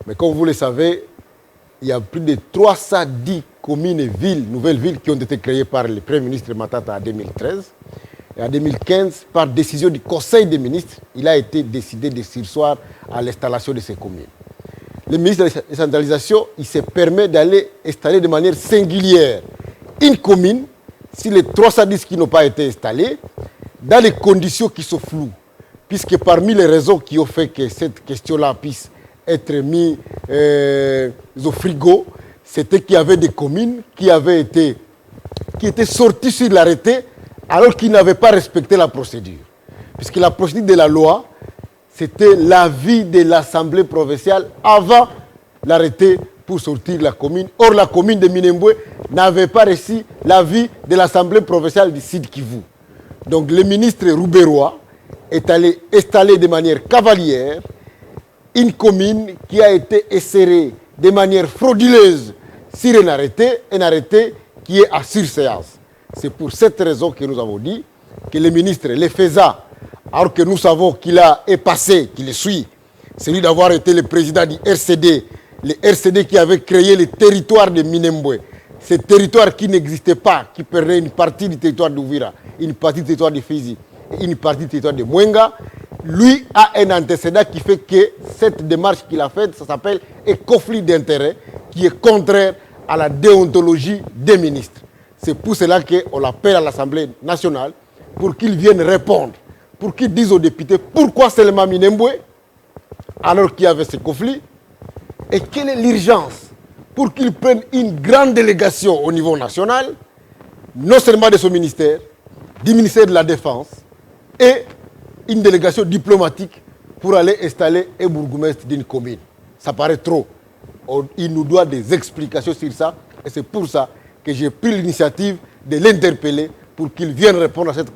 Mais comme vous le savez, il y a plus de 310 communes et villes, nouvelles villes, qui ont été créées par le Premier ministre Matata en 2013. Et en 2015, par décision du Conseil des ministres, il a été décidé de surseoir à l'installation de ces communes. Le ministre de la décentralisation, il se permet d'aller installer de manière singulière une commune, si les 310 qui n'ont pas été installés, dans des conditions qui sont floues. Puisque parmi les raisons qui ont fait que cette question-là puisse être mise au frigo, c'était qu'il y avait des communes qui étaient sorties sur l'arrêté alors qu'ils n'avaient pas respecté la procédure. Puisque la procédure de la loi, c'était l'avis de l'Assemblée provinciale avant l'arrêté pour sortir la commune. Or, la commune de Minembwe n'avait pas reçu l'avis de l'Assemblée provinciale du Sud Kivu. Donc, le ministre Rouberois est allé installer de manière cavalière une commune qui a été insérée de manière frauduleuse sur un arrêté qui est à surséance. C'est pour cette raison que nous avons dit que le ministre le faisant, alors que nous savons qu'il est passé, qu'il le suit, celui d'avoir été le président du RCD, le RCD qui avait créé le territoire de Minembwe, ce territoire qui n'existait pas, qui perdait une partie du territoire d'Ouvira, une partie du territoire de Fizi, une partie du territoire de Mwenga. Lui a un antécédent qui fait que cette démarche qu'il a faite, ça s'appelle un conflit d'intérêts qui est contraire à la déontologie des ministres. C'est pour cela qu'on l'appelle à l'Assemblée nationale pour qu'ils viennent répondre, pour qu'ils disent aux députés pourquoi seulement Minembwe, alors qu'il y avait ce conflit, et quelle est l'urgence pour qu'ils prennent une grande délégation au niveau national, non seulement de son ministère, du ministère de la Défense, et une délégation diplomatique pour aller installer un bourgmestre d'une commune. Ça paraît trop. Il nous doit des explications sur ça, et c'est pour ça que j'ai pris l'initiative de l'interpeller pour qu'il vienne répondre à cette question.